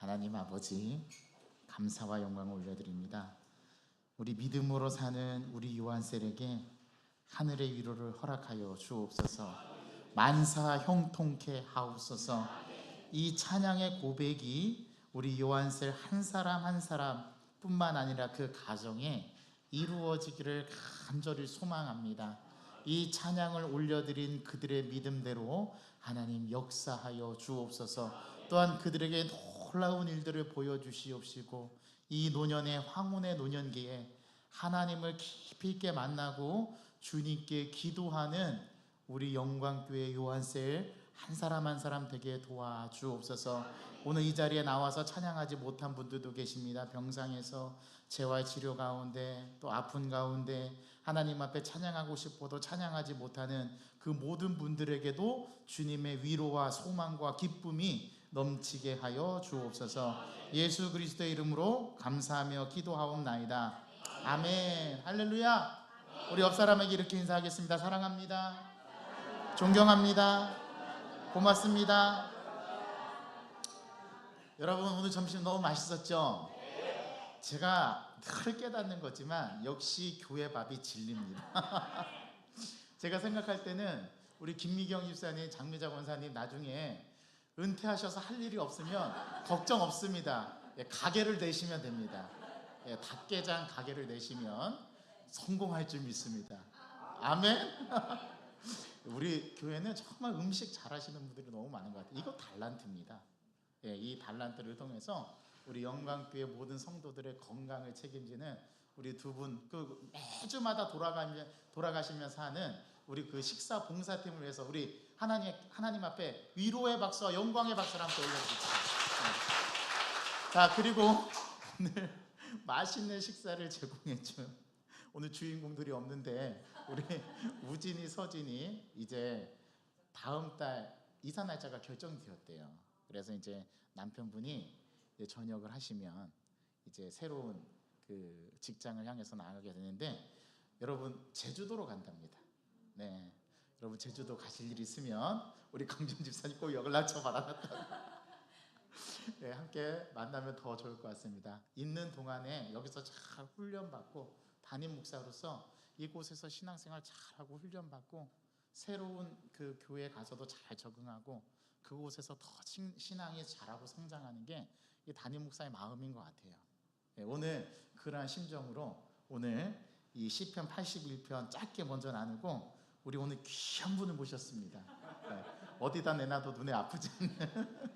하나님 아버지, 감사와 영광을 올려드립니다. 우리 믿음으로 사는 우리 요한셀에게 하늘의 위로를 허락하여 주옵소서. 만사 형통케 하옵소서. 이 찬양의 고백이 우리 요한셀 한 사람 한 사람 뿐만 아니라 그 가정에 이루어지기를 간절히 소망합니다. 이 찬양을 올려드린 그들의 믿음대로 하나님 역사하여 주옵소서. 또한 그들에게 놀라운 일들을 보여주시옵시고, 이 노년의 황혼의 노년기에 하나님을 깊이 있게 만나고 주님께 기도하는 우리 영광교회 요한셀 한 사람 한 사람 되게 도와주옵소서. 오늘 이 자리에 나와서 찬양하지 못한 분들도 계십니다. 병상에서 재활치료 가운데, 또 아픈 가운데 하나님 앞에 찬양하고 싶어도 찬양하지 못하는 그 모든 분들에게도 주님의 위로와 소망과 기쁨이 넘치게 하여 주옵소서. 예수 그리스도의 이름으로 감사하며 기도하옵나이다. 아멘. 할렐루야. 우리 옆 사람에게 이렇게 인사하겠습니다. 사랑합니다. 존경합니다. 고맙습니다. 여러분, 오늘 점심 너무 맛있었죠? 제가 늘 깨닫는 거지만 역시 교회 밥이 진리입니다. 제가 생각할 때는 우리 김미경 집사님, 장미자 권사님 나중에 은퇴하셔서 할 일이 없으면 걱정 없습니다. 가게를 내시면 됩니다. 닭게장 가게를 내시면 성공할 줄 믿습니다. 아멘. 우리 교회는 정말 음식 잘하시는 분들이 너무 많은 것 같아요. 이거 달란트입니다. 이 달란트를 통해서 우리 영광교회 모든 성도들의 건강을 책임지는 우리 두 분, 그 매주마다 돌아가시면서 하는 우리 그 식사 봉사팀을 위해서 우리 하나님 앞에 위로의 박수와 영광의 박수를 함께 올려드립니다. 자, 그리고 오늘 맛있는 식사를 제공해준 오늘 주인공들이 없는데 우리 우진이, 서진이 이제 다음 달 이사 날짜가 결정되었대요. 그래서 이제 남편분이 이제 전역을 하시면 이제 새로운 그 직장을 향해서 나가게 되는데, 여러분 제주도로 간답니다. 네, 여러분 제주도 가실 일 있으면 우리 강준 집사님 꼭 연락처 받아놨다고. 네, 함께 만나면 더 좋을 것 같습니다. 있는 동안에 여기서 잘 훈련받고 담임 목사로서 이곳에서 신앙생활 잘하고 훈련받고 새로운 그 교회에 가서도 잘 적응하고 그곳에서 더 신앙이 자라고 성장하는 게 이 담임 목사의 마음인 것 같아요. 네, 오늘 그러한 심정으로 오늘 이 시편 81편 짧게 먼저 나누고, 우리 오늘 귀한 분을 모셨습니다. 네, 어디다 내놔도 눈에 아프지 않는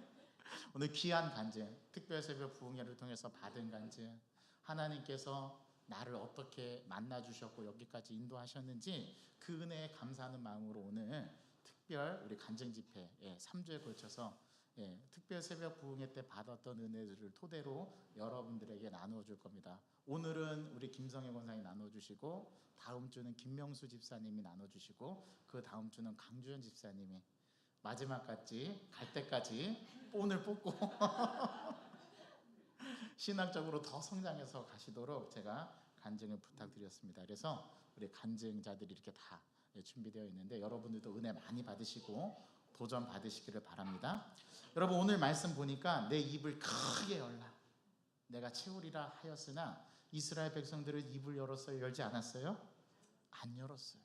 오늘 귀한 간증, 특별 새벽 부흥회를 통해서 받은 간증, 하나님께서 나를 어떻게 만나주셨고 여기까지 인도하셨는지 그 은혜에 감사하는 마음으로 오늘 특별 우리 간증 집회 3주에 걸쳐서 특별 새벽 부흥회 때 받았던 은혜들을 토대로 여러분들에게 나누어 줄 겁니다. 오늘은 우리 김성애 권사님이 나누어 주시고, 다음 주는 김명수 집사님이 나누어 주시고, 그 다음 주는 강주현 집사님이 마지막까지 갈 때까지 본을 뽑고 신학적으로 더 성장해서 가시도록 제가 간증을 부탁드렸습니다. 그래서 우리 간증자들이 이렇게 다 준비되어 있는데 여러분들도 은혜 많이 받으시고 도전 받으시기를 바랍니다. 여러분, 오늘 말씀 보니까 내 입을 크게 열라 내가 채우리라 하였으나 이스라엘 백성들은 입을 열었어요? 열지 않았어요? 안 열었어요.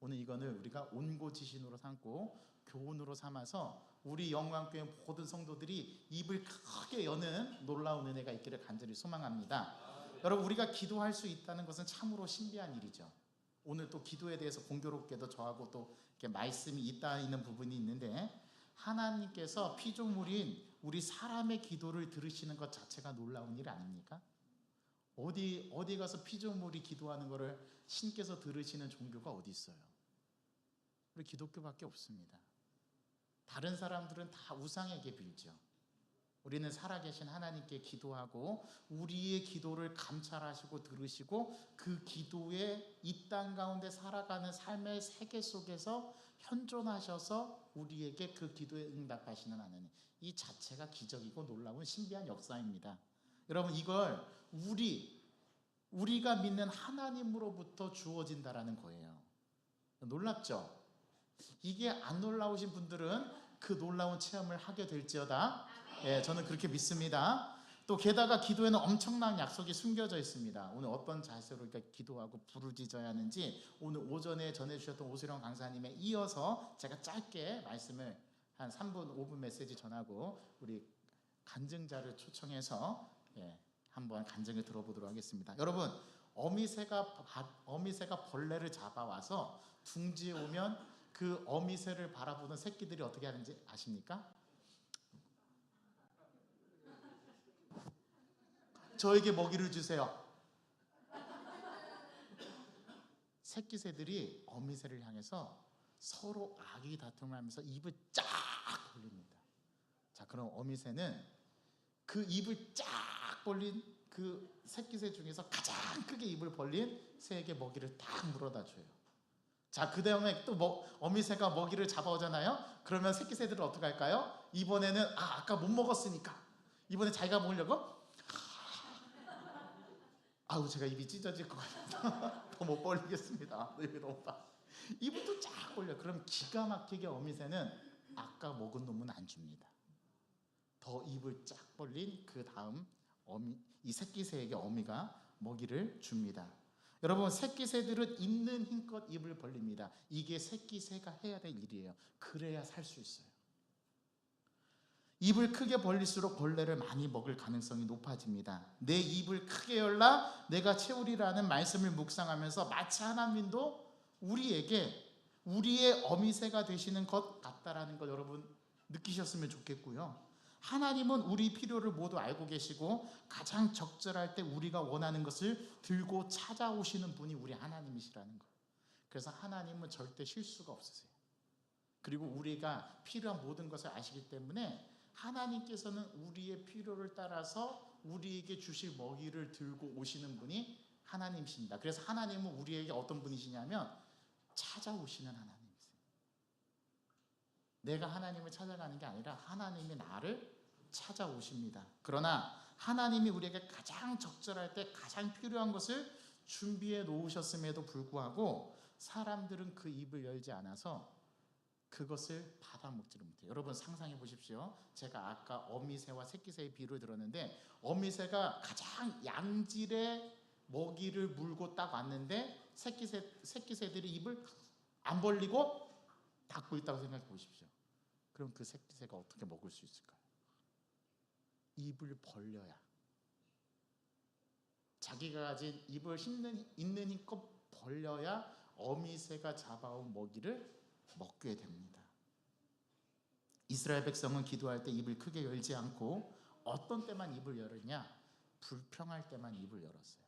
오늘 이거는 우리가 온고지신으로 삼고 교훈으로 삼아서 우리 영광교회 모든 성도들이 입을 크게 여는 놀라운 은혜가 있기를 간절히 소망합니다. 여러분, 우리가 기도할 수 있다는 것은 참으로 신비한 일이죠. 오늘 또 기도에 대해서 공교롭게도 저하고 또 이렇게 말씀이 있는 부분이 있는데, 하나님께서 피조물인 우리 사람의 기도를 들으시는 것 자체가 놀라운 일 아닙니까? 어디 가서 피조물이 기도하는 것을 신께서 들으시는 종교가 어디 있어요? 우리 기독교밖에 없습니다. 다른 사람들은 다 우상에게 빌죠. 우리는 살아계신 하나님께 기도하고 우리의 기도를 감찰하시고 들으시고 그 기도에 이 땅 가운데 살아가는 삶의 세계 속에서 현존하셔서 우리에게 그 기도에 응답하시는 하나님, 이 자체가 기적이고 놀라운 신비한 역사입니다. 여러분, 이걸 우리가 믿는 하나님으로부터 주어진다라는 거예요. 놀랍죠? 이게 안 놀라우신 분들은 그 놀라운 체험을 하게 될지어다. 예, 저는 그렇게 믿습니다. 또 게다가 기도에는 엄청난 약속이 숨겨져 있습니다. 오늘 어떤 자세로 이렇게 기도하고 부르짖어야 하는지 오늘 오전에 전해주셨던 오수령 강사님에 이어서 제가 짧게 말씀을 한 3분 5분 메시지 전하고 우리 간증자를 초청해서 한번 간증을 들어보도록 하겠습니다. 여러분, 어미새가 벌레를 잡아와서 둥지에 오면 그 어미새를 바라보는 새끼들이 어떻게 하는지 아십니까? 저에게 먹이를 주세요. 새끼새들이 어미새를 향해서 서로 악의 다툼을 하면서 입을 쫙 벌립니다. 자, 그럼 어미새는 그 입을 쫙 벌린 그 새끼새 중에서 가장 크게 입을 벌린 새에게 먹이를 딱 물어다 줘요. 자, 그 다음에 또 어미새가 먹이를 잡아오잖아요. 그러면 새끼새들은 어떻게 할까요? 이번에는 아까 못 먹었으니까 이번에 자기가 먹으려고 아우, 제가 입이 찢어질 것 같아서 더 못 벌리겠습니다. 입이 너무 빠. 입을 쫙 벌려. 그럼 기가 막히게 어미새는 아까 먹은 놈은 안 줍니다. 더 입을 쫙 벌린 그 다음 이 새끼새에게 어미가 먹이를 줍니다. 여러분, 새끼새들은 있는 힘껏 입을 벌립니다. 이게 새끼새가 해야 될 일이에요. 그래야 살 수 있어요. 입을 크게 벌릴수록 벌레를 많이 먹을 가능성이 높아집니다. 내 입을 크게 열라 내가 채우리라는 말씀을 묵상하면서 마치 하나님도 우리에게 우리의 어미새가 되시는 것 같다라는 걸 여러분 느끼셨으면 좋겠고요. 하나님은 우리 필요를 모두 알고 계시고 가장 적절할 때 우리가 원하는 것을 들고 찾아오시는 분이 우리 하나님이시라는 거예요. 그래서 하나님은 절대 실수가 없으세요. 그리고 우리가 필요한 모든 것을 아시기 때문에 하나님께서는 우리의 필요를 따라서 우리에게 주실 먹이를 들고 오시는 분이 하나님이십니다. 그래서 하나님은 우리에게 어떤 분이시냐면 찾아오시는 하나님이세요. 내가 하나님을 찾아가는 게 아니라 하나님이 나를 찾아오십니다. 그러나 하나님이 우리에게 가장 적절할 때 가장 필요한 것을 준비해 놓으셨음에도 불구하고 사람들은 그 입을 열지 않아서 그것을 받아먹지를 못해요. 여러분 상상해 보십시오. 제가 아까 어미새와 새끼새의 비유를 들었는데 어미새가 가장 양질의 먹이를 물고 딱 왔는데 새끼새들이 입을 안 벌리고 닫고 있다고 생각해 보십시오. 그럼 그 새끼새가 어떻게 먹을 수 있을까요? 입을 벌려야, 자기가 가진 입을 있는 힘껏 벌려야 어미새가 잡아온 먹이를 먹게 됩니다. 이스라엘 백성은 기도할 때 입을 크게 열지 않고 어떤 때만 입을 열었냐? 불평할 때만 입을 열었어요.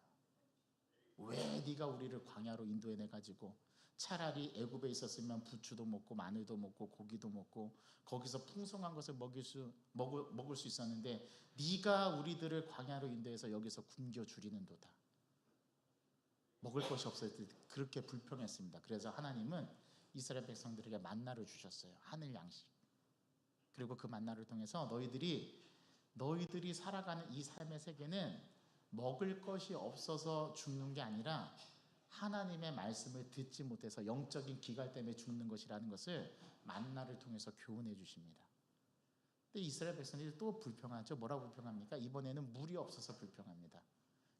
왜 네가 우리를 광야로 인도해내 가지고 차라리 애굽에 있었으면 부추도 먹고 마늘도 먹고 고기도 먹고 거기서 풍성한 것을 먹을 수 있었는데 네가 우리들을 광야로 인도해서 여기서 굶겨 주리는도다. 먹을 것이 없을 때 그렇게 불평했습니다. 그래서 하나님은 이스라엘 백성들에게 만나를 주셨어요. 하늘 양식. 그리고 그 만나를 통해서 너희들이 살아가는 이 삶의 세계는 먹을 것이 없어서 죽는 게 아니라 하나님의 말씀을 듣지 못해서 영적인 기갈 때문에 죽는 것이라는 것을 만나를 통해서 교훈해 주십니다. 근데 이스라엘 백성들이 또 불평하죠. 뭐라고 불평합니까? 이번에는 물이 없어서 불평합니다.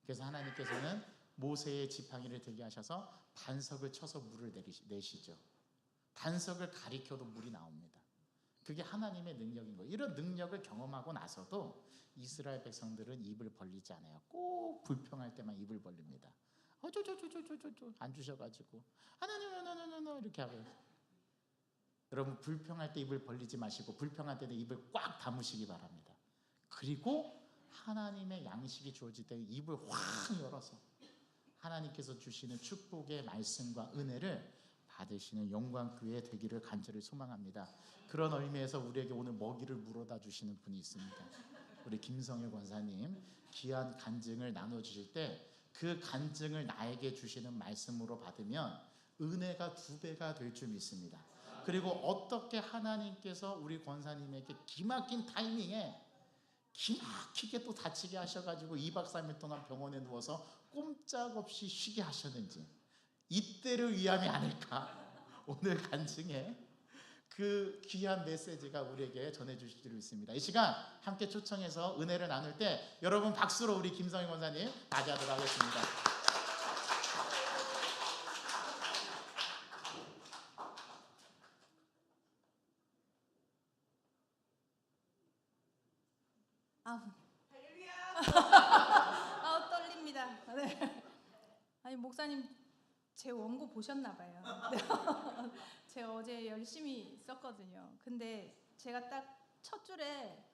그래서 하나님께서는 모세의 지팡이를 들게 하셔서 단석을 쳐서 물을 내시죠. 단석을 가리켜도 물이 나옵니다. 그게 하나님의 능력인 거예요. 이런 능력을 경험하고 나서도 이스라엘 백성들은 입을 벌리지 않아요. 꼭 불평할 때만 입을 벌립니다. 안 주셔가지고 하나님 이렇게 하고. 여러분 불평할 때 입을 벌리지 마시고 불평할 때는 입을 꽉 다무시기 바랍니다. 그리고 하나님의 양식이 주어질 때 입을 확 열어서 하나님께서 주시는 축복의 말씀과 은혜를 받으시는 영광교회 되기를 간절히 소망합니다. 그런 의미에서 우리에게 오늘 먹이를 물어다 주시는 분이 있습니다. 우리 김성일 권사님 귀한 간증을 나눠주실 때 그 간증을 나에게 주시는 말씀으로 받으면 은혜가 2배가 될 줄 믿습니다. 그리고 어떻게 하나님께서 우리 권사님에게 기막힌 타이밍에 기막히게 또 다치게 하셔가지고 2박 3일 동안 병원에 누워서 꼼짝없이 쉬게 하셨는지 이때를 위함이 아닐까. 오늘 간증에 그 귀한 메시지가 우리에게 전해주실 수 있습니다. 이 시간 함께 초청해서 은혜를 나눌 때 여러분 박수로 우리 김성희 권사님 맞이하도록 하겠습니다. 아우 떨립니다. 네. 아니 목사님 제 원고 보셨나 봐요. 제가 어제 열심히 썼거든요. 근데 제가 딱 첫 줄에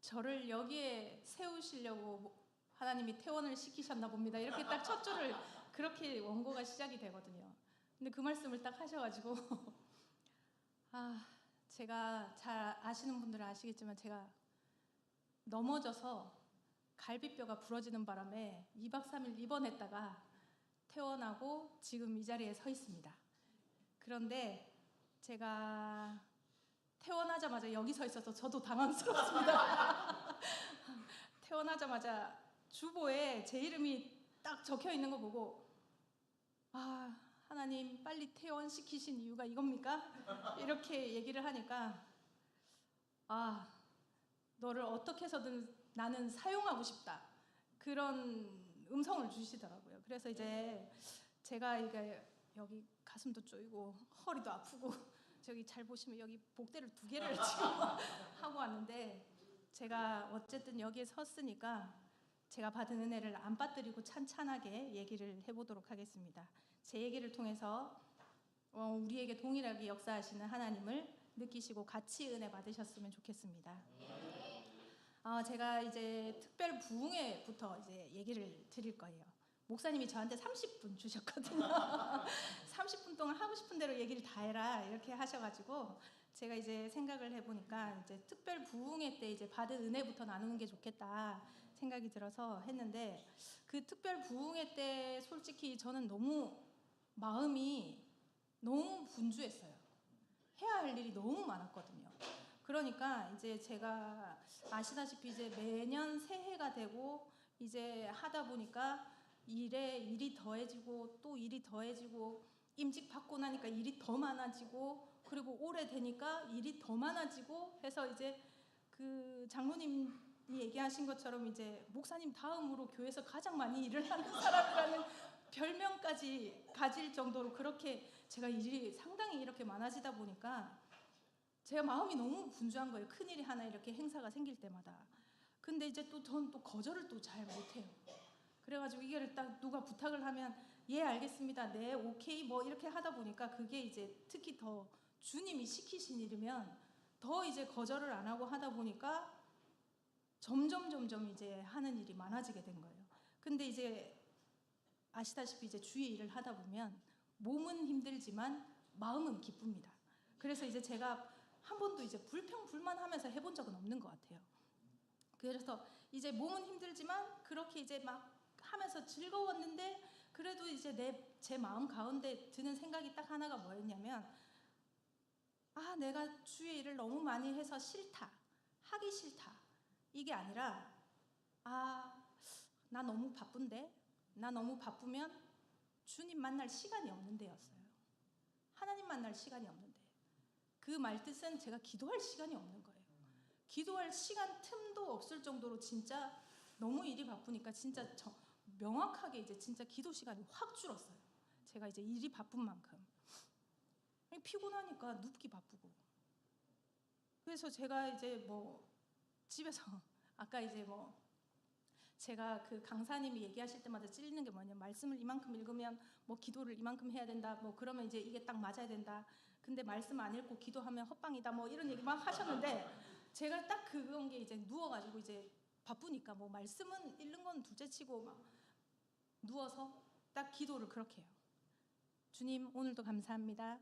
저를 여기에 세우시려고 하나님이 퇴원을 시키셨나 봅니다. 이렇게 딱 첫 줄을 그렇게 원고가 시작이 되거든요. 근데 그 말씀을 딱 하셔가지고 제가 잘 아시는 분들은 아시겠지만 제가 넘어져서 갈비뼈가 부러지는 바람에 2박 3일 입원했다가 퇴원하고 지금 이 자리에 서 있습니다. 그런데 제가 퇴원하자마자 여기 서 있어서 저도 당황스럽습니다. 퇴원하자마자 주보에 제 이름이 딱 적혀 있는 거 보고 하나님 빨리 퇴원시키신 이유가 이겁니까? 이렇게 얘기를 하니까 너를 어떻게 해서든 나는 사용하고 싶다. 그런 음성을 주시더라고요. 그래서 이제 제가 여기 가슴도 쪼이고 허리도 아프고 저기 잘 보시면 여기 복대를 2개를 지금 하고 왔는데 제가 어쨌든 여기에 섰으니까 제가 받은 은혜를 안 빠뜨리고 찬찬하게 얘기를 해보도록 하겠습니다. 제 얘기를 통해서 우리에게 동일하게 역사하시는 하나님을 느끼시고 같이 은혜 받으셨으면 좋겠습니다. 제가 이제 특별 부흥회부터 이제 얘기를 드릴 거예요. 목사님이 저한테 30분 주셨거든요. 30분 동안 하고 싶은 대로 얘기를 다 해라 이렇게 하셔가지고 제가 이제 생각을 해보니까 이제 특별 부흥회 때 이제 받은 은혜부터 나누는 게 좋겠다 생각이 들어서 했는데 그 특별 부흥회 때 솔직히 저는 너무 마음이 너무 분주했어요. 해야 할 일이 너무 많았거든요. 그러니까 이제 제가 아시다시피 이제 매년 새해가 되고 이제 하다 보니까 일이 더해지고 또 일이 더해지고 임직 받고 나니까 일이 더 많아지고 그리고 올해 되니까 일이 더 많아지고 해서 이제 그 장로님이 얘기하신 것처럼 이제 목사님 다음으로 교회에서 가장 많이 일을 하는 사람이라는 별명까지 가질 정도로 그렇게 제가 일이 상당히 이렇게 많아지다 보니까 제가 마음이 너무 분주한 거예요. 큰일이 하나 이렇게 행사가 생길 때마다. 근데 이제 또 전 또 거절을 또 잘 못해요. 그래가지고 이거를 딱 누가 부탁을 하면 예 알겠습니다, 네 오케이 뭐 이렇게 하다 보니까 그게 이제 특히 더 주님이 시키신 일이면 더 이제 거절을 안 하고 하다 보니까 점점 이제 하는 일이 많아지게 된 거예요. 근데 이제 아시다시피 이제 주의 일을 하다 보면 몸은 힘들지만 마음은 기쁩니다. 그래서 이제 제가 한 번도 이제 불평불만하면서 해본 적은 없는 것 같아요. 그래서 이제 몸은 힘들지만 그렇게 이제 막 하면서 즐거웠는데 그래도 이제 제 마음 가운데 드는 생각이 딱 하나가 뭐였냐면 내가 주의 일을 너무 많이 해서 싫다, 하기 싫다 이게 아니라 나 너무 바쁜데 나 너무 바쁘면 주님 만날 시간이 없는데였어요. 하나님 만날 시간이 없는데 그 말뜻은 제가 기도할 시간이 없는 거예요. 기도할 시간 틈도 없을 정도로 진짜 너무 일이 바쁘니까 진짜 명확하게 이제 진짜 기도 시간이 확 줄었어요. 제가 이제 일이 바쁜 만큼 피곤하니까 눕기 바쁘고 그래서 제가 이제 뭐 집에서 아까 이제 뭐 제가 그 강사님이 얘기하실 때마다 찔리는 게 뭐냐면 말씀을 이만큼 읽으면 뭐 기도를 이만큼 해야 된다 뭐 그러면 이제 이게 딱 맞아야 된다 근데 말씀 안 읽고 기도하면 헛방이다 뭐 이런 얘기 막 하셨는데 제가 딱 그런 게 이제 누워가지고 이제 바쁘니까 뭐 말씀은 읽는 건 둘째치고 막 누워서 딱 기도를 그렇게 해요. 주님 오늘도 감사합니다.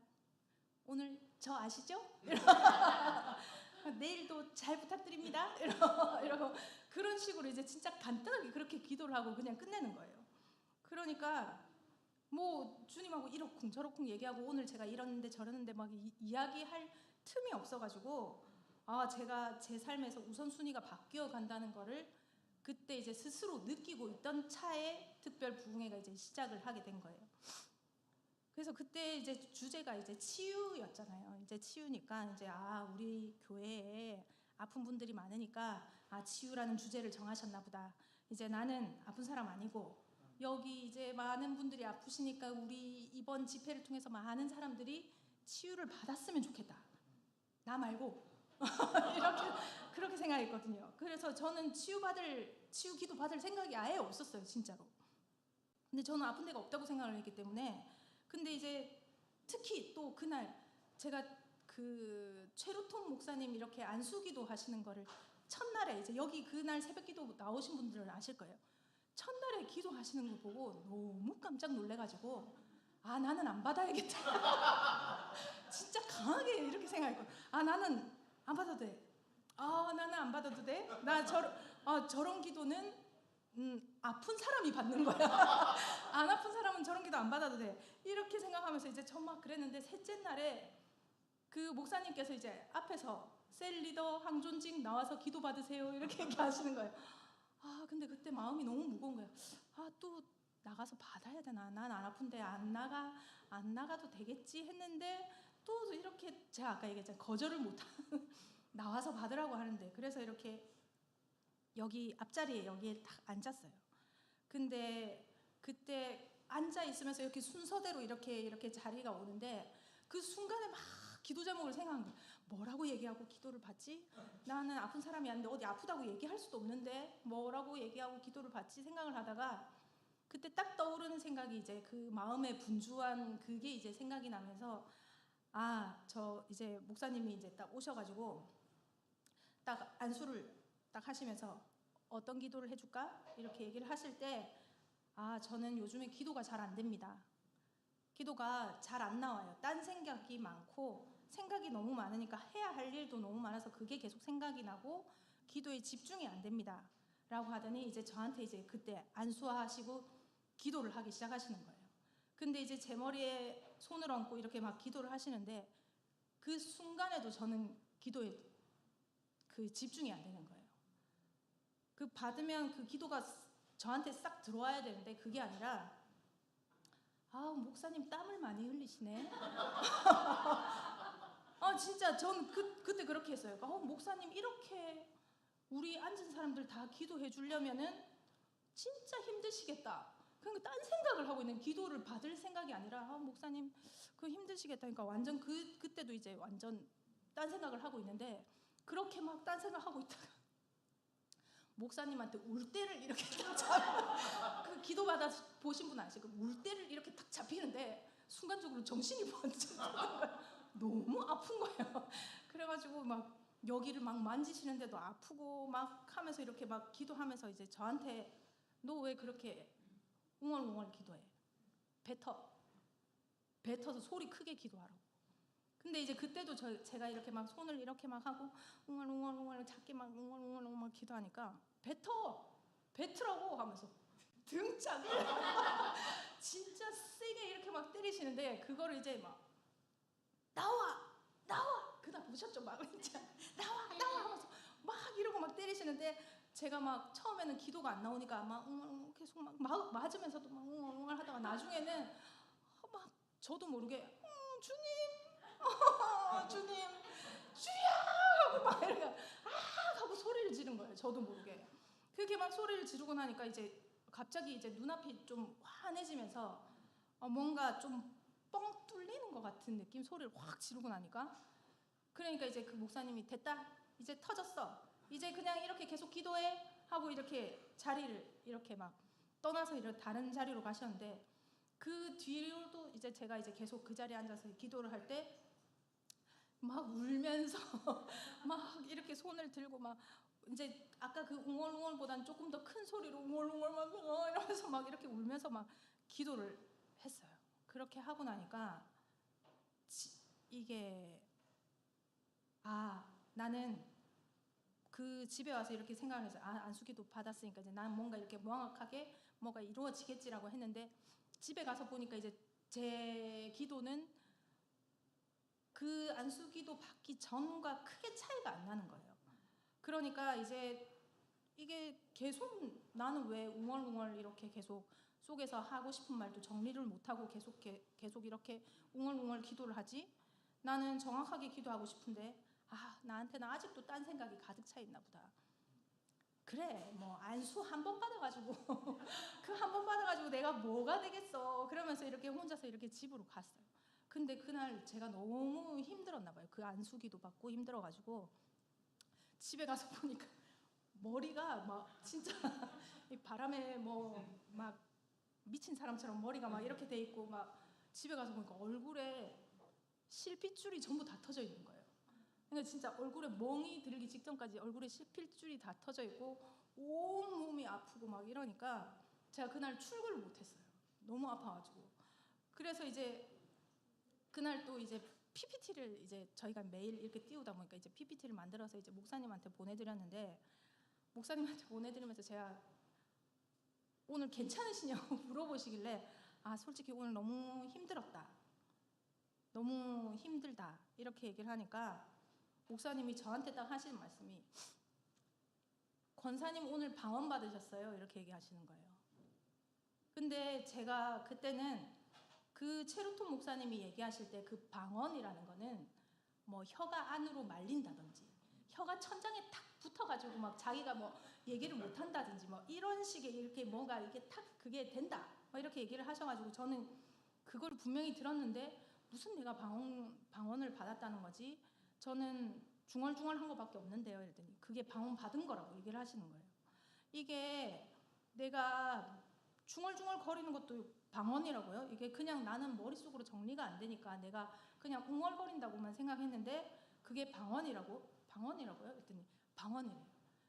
오늘 저 아시죠? 내일도 잘 부탁드립니다. 이러고 그런 식으로 이제 진짜 간단하게 그렇게 기도를 하고 그냥 끝내는 거예요. 그러니까 뭐 주님하고 이러쿵 저러쿵 얘기하고 오늘 제가 이랬는데 저랬는데 막 이야기할 틈이 없어가지고 제가 제 삶에서 우선순위가 바뀌어 간다는 거를 그때 이제 스스로 느끼고 있던 차에 특별 부흥회가 이제 시작을 하게 된 거예요. 그래서 그때 이제 주제가 이제 치유였잖아요. 이제 치유니까 이제 우리 교회에 아픈 분들이 많으니까 치유라는 주제를 정하셨나 보다. 이제 나는 아픈 사람 아니고 여기 이제 많은 분들이 아프시니까 우리 이번 집회를 통해서 많은 사람들이 치유를 받았으면 좋겠다. 나 말고 이렇게 그렇게 생각했거든요. 그래서 저는 치유 기도 받을 생각이 아예 없었어요, 진짜로. 근데 저는 아픈 데가 없다고 생각을 했기 때문에. 근데 이제 특히 또 그날 제가 그 최루통 목사님 이렇게 안수기도 하시는 거를 첫날에 이제 여기 그날 새벽기도 나오신 분들은 아실 거예요. 첫날에 기도하시는 거 보고 너무 깜짝 놀래가지고 나는 안 받아야겠다. 진짜 강하게 이렇게 생각했거든요. 나는 안 받아도 돼. 나는 안 받아도 돼. 나 저런 기도는 아픈 사람이 받는 거야. 안 아픈 사람은 저런 기도 안 받아도 돼. 이렇게 생각하면서 이제 저 막 그랬는데 셋째 날에 그 목사님께서 이제 앞에서 셀 리더 황존직 나와서 기도 받으세요 이렇게 얘기하시는 거예요. 근데 그때 마음이 너무 무거운 거예요. 또 나가서 받아야 되나? 난 안 아픈데 안 나가도 되겠지 했는데 또 이렇게 제가 아까 얘기했잖아요. 거절을 못하는 나와서 받으라고 하는데 그래서 이렇게 여기 앞자리에 여기에 딱 앉았어요. 근데 그때 앉아 있으면서 이렇게 순서대로 이렇게 자리가 오는데 그 순간에 막 기도 제목을 생각한 거예요. 뭐라고 얘기하고 기도를 받지? 나는 아픈 사람이 아닌데 어디 아프다고 얘기할 수도 없는데 뭐라고 얘기하고 기도를 받지? 생각을 하다가 그때 딱 떠오르는 생각이 이제 그 마음의 분주한 그게 이제 생각이 나면서 저 이제 목사님이 이제 딱 오셔가지고 딱 안수를 딱 하시면서 어떤 기도를 해줄까? 이렇게 얘기를 하실 때 저는 요즘에 기도가 잘 안 됩니다. 기도가 잘 안 나와요. 딴 생각이 많고 생각이 너무 많으니까 해야 할 일도 너무 많아서 그게 계속 생각이 나고 기도에 집중이 안 됩니다. 라고 하더니 이제 저한테 이제 그때 안수하시고 기도를 하기 시작하시는 거예요. 근데 이제 제 머리에 손을 얹고 이렇게 막 기도를 하시는데 그 순간에도 저는 기도에 그 집중이 안 되는 거예요. 그 받으면 그 기도가 저한테 싹 들어와야 되는데 그게 아니라 목사님 땀을 많이 흘리시네. 진짜 전 그때 그렇게 했어요. 목사님 이렇게 우리 앉은 사람들 다 기도해 주려면은 진짜 힘드시겠다. 그러니까 딴 생각을 하고 있는 기도를 받을 생각이 아니라 목사님 그 힘드시겠다. 그러니까 완전 그때도 이제 완전 딴 생각을 하고 있는데 그렇게 막 딴 생각하고 있다가 목사님한테 울 때를 이렇게 딱 그 기도 받아 보신 분 아시고 울 때를 이렇게 딱 잡히는데 순간적으로 정신이 번쩍 너무 아픈 거예요. 그래가지고 막 여기를 막 만지시는데도 아프고 막 하면서 이렇게 막 기도하면서 이제 저한테 너 왜 그렇게 웅얼웅얼 기도해? 뱉어서 소리 크게 기도하라고. 근데 이제 그때도 제가 이렇게 막 손을 이렇게 막 하고 웅얼웅얼 작게 막 웅얼웅얼 기도하니까 뱉으라고 하면서 등짝을 진짜 세게 이렇게 막 때리시는데 그거를 이제 막 나와 그다 보셨죠? 막 진짜 나와 하면서 막 이러고 막 때리시는데 제가 막 처음에는 기도가 안 나오니까 막 계속 막 맞으면서도 막 웅얼웅얼 하다가 나중에는 막 저도 모르게 주님 주야 하고 막 이렇게 하고 소리를 지른 거예요. 저도 모르게 그렇게 막 소리를 지르고 나니까 이제 갑자기 이제 눈앞이 좀 환해지면서 뭔가 좀 뻥 뚫리는 것 같은 느낌 소리를 확 지르고 나니까 그러니까 이제 그 목사님이 됐다 이제 터졌어 이제 그냥 이렇게 계속 기도해 하고 이렇게 자리를 이렇게 막 떠나서 이렇게 다른 자리로 가셨는데 그 뒤로도 이제 제가 이제 계속 그 자리에 앉아서 기도를 할 때 막 울면서 막 이렇게 손을 들고 막 이제 아까 그 웅얼웅얼보다는 조금 더 큰 소리로 웅얼웅얼 막 이러면서 막 이렇게 울면서 막 기도를 했어요. 그렇게 하고 나니까 이게 나는 그 집에 와서 이렇게 생각을 해서 안수기도 받았으니까 이제 난 뭔가 이렇게 명확하게 뭐가 이루어지겠지라고 했는데 집에 가서 보니까 이제 제 기도는 그 안수기도 받기 전과 크게 차이가 안 나는 거예요. 그러니까 이제 이게 계속 나는 왜 웅얼웅얼 이렇게 계속 속에서 하고 싶은 말도 정리를 못하고 계속 이렇게 웅얼웅얼 기도를 하지? 나는 정확하게 기도하고 싶은데 나한테는 아직도 딴 생각이 가득 차 있나 보다. 그래, 뭐 안수 한 번 받아가지고 그 한 번 받아가지고 내가 뭐가 되겠어. 그러면서 이렇게 혼자서 이렇게 집으로 갔어요. 근데 그날 제가 너무 힘들었나 봐요. 그 안수기도 받고 힘들어가지고 집에 가서 보니까 머리가 막 진짜 이 바람에 뭐 막 미친 사람처럼 머리가 막 이렇게 돼 있고, 막 집에 가서 보니까 얼굴에 실핏줄이 전부 다 터져 있는 거예요. 그러니까 진짜 얼굴에 멍이 들기 직전까지 얼굴에 실핏줄이 다 터져 있고 온 몸이 아프고 막 이러니까 제가 그날 출근을 못했어요. 너무 아파가지고. 그래서 이제 그날 또 이제 PPT를 이제 저희가 매일 이렇게 띄우다 보니까 이제 PPT를 만들어서 이제 목사님한테 보내드렸는데, 목사님한테 보내드리면서 제가 오늘 괜찮으시냐고 물어보시길래 솔직히 오늘 너무 힘들었다, 너무 힘들다 이렇게 얘기를 하니까 목사님이 저한테 딱 하시는 말씀이 권사님 오늘 방언 받으셨어요 이렇게 얘기하시는 거예요. 근데 제가 그때는 그 체루톤 목사님이 얘기하실 때 그 방언이라는 거는 뭐 혀가 안으로 말린다든지 혀가 천장에 탁 붙어가지고 막 자기가 뭐 얘기를 못한다든지 뭐 이런 식의 이렇게 뭔가 이게 탁 그게 된다 뭐 이렇게 얘기를 하셔가지고 저는 그걸 분명히 들었는데 무슨 내가 방언을 받았다는 거지? 저는 중얼중얼한 거밖에 없는데요. 이랬더니 그게 방언 받은 거라고 얘기를 하시는 거예요. 이게 내가 중얼중얼 거리는 것도 방언이라고요? 이게 그냥 나는 머릿속으로 정리가 안 되니까 내가 그냥 웅얼거린다고만 생각했는데 그게 방언이라고? 방언이라고요? 그랬더니 방언이래요.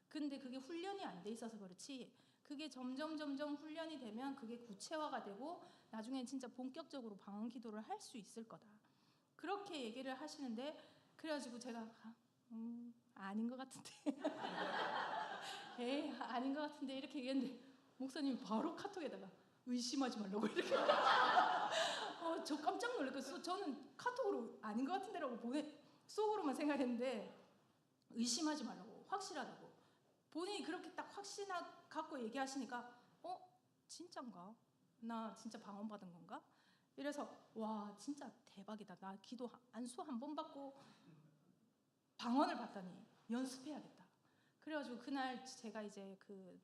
근데 그게 훈련이 안 돼 있어서 그렇지 그게 점점 훈련이 되면 그게 구체화가 되고 나중엔 진짜 본격적으로 방언 기도를 할 수 있을 거다. 그렇게 얘기를 하시는데 그래가지고 제가 아닌 것 같은데 에이 아닌 것 같은데 이렇게 얘기했는데 목사님이 바로 카톡에다가 의심하지 말라고 이렇게 저 깜짝 놀랐어요. 저는 카톡으로 아닌 것 같은데라고 속으로만 생각했는데 의심하지 말라고, 확실하다고. 본인이 그렇게 딱 확신하 갖고 얘기하시니까 진짠가? 나 진짜 방언 받은 건가? 이래서 와 진짜 대박이다. 나 기도 안수 한 번 받고 방언을 받다니 연습해야겠다. 그래가지고 그날 제가 이제 그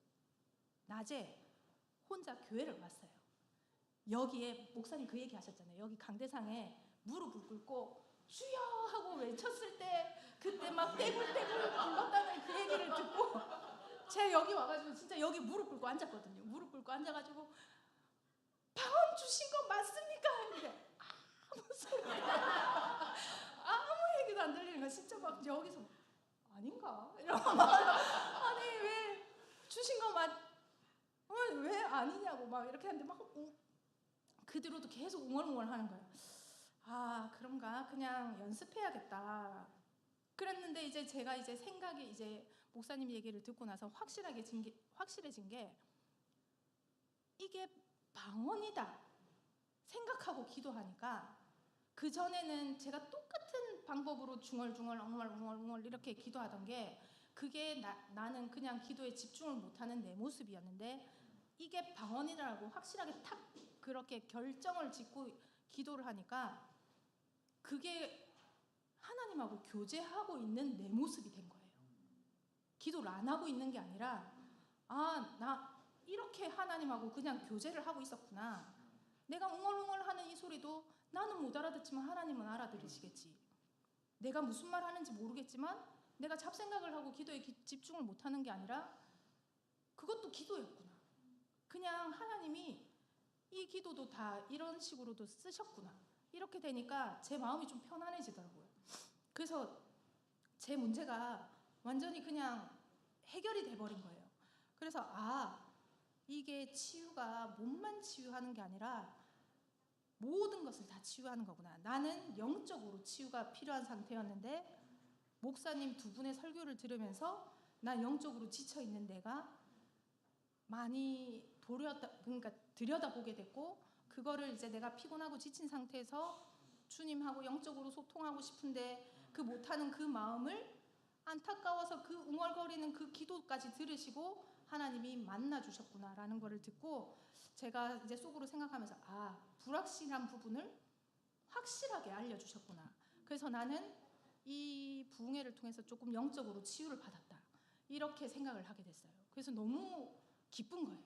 낮에 혼자 교회를 갔어요. 여기에 목사님 그 얘기 하셨잖아요. 여기 강대상에 무릎을 꿇고 주여 하고 외쳤을 때 그때 막 떼굴떼굴 굴렀다는 그 얘기를 듣고 제가 여기 와가지고 진짜 여기 무릎 꿇고 앉았거든요. 무릎 꿇고 앉아가지고 방언 주신 거 맞습니까? 이렇게 아무 소리 아무 얘기도 안 들리는 거야. 진짜 막 여기서 아닌가? 이러고 아니 왜 주신 거 왜 아니냐고 막 이렇게 하는데 막 그 뒤로도 계속 웅얼웅얼 하는 거예요. 그런가? 그냥 연습해야겠다. 그랬는데 이제 제가 이제 생각이 이제 목사님 얘기를 듣고 나서 확실해진 게 이게 방언이다 생각하고 기도하니까 그 전에는 제가 똑같은 방법으로 중얼중얼 웅얼웅얼 이렇게 기도하던 게 그게 나는 그냥 기도에 집중을 못하는 내 모습이었는데 이게 방언이라고 확실하게 탁 그렇게 결정을 짓고 기도를 하니까 그게 하나님하고 교제하고 있는 내 모습이 된 거예요. 기도를 안 하고 있는 게 아니라 나 이렇게 하나님하고 그냥 교제를 하고 있었구나. 내가 웅얼웅얼 하는 이 소리도 나는 못 알아듣지만 하나님은 알아들으시겠지. 내가 무슨 말 하는지 모르겠지만 내가 잡생각을 하고 기도에 집중을 못하는 게 아니라 그것도 기도였구나. 그냥 하나님이 이 기도도 다 이런 식으로도 쓰셨구나. 이렇게 되니까 제 마음이 좀 편안해지더라고요. 그래서 제 문제가 완전히 그냥 해결이 돼버린 거예요. 그래서 이게 치유가 몸만 치유하는 게 아니라 모든 것을 다 치유하는 거구나. 나는 영적으로 치유가 필요한 상태였는데 목사님 두 분의 설교를 들으면서 난 영적으로 지쳐있는 내가 많이 들여다보게 됐고 그거를 이제 내가 피곤하고 지친 상태에서 주님하고 영적으로 소통하고 싶은데 그 못하는 그 마음을 안타까워서 그 웅얼거리는 그 기도까지 들으시고 하나님이 만나 주셨구나라는 거를 듣고 제가 이제 속으로 생각하면서 불확실한 부분을 확실하게 알려주셨구나. 그래서 나는 이 부흥회를 통해서 조금 영적으로 치유를 받았다. 이렇게 생각을 하게 됐어요. 그래서 너무 기쁜 거예요.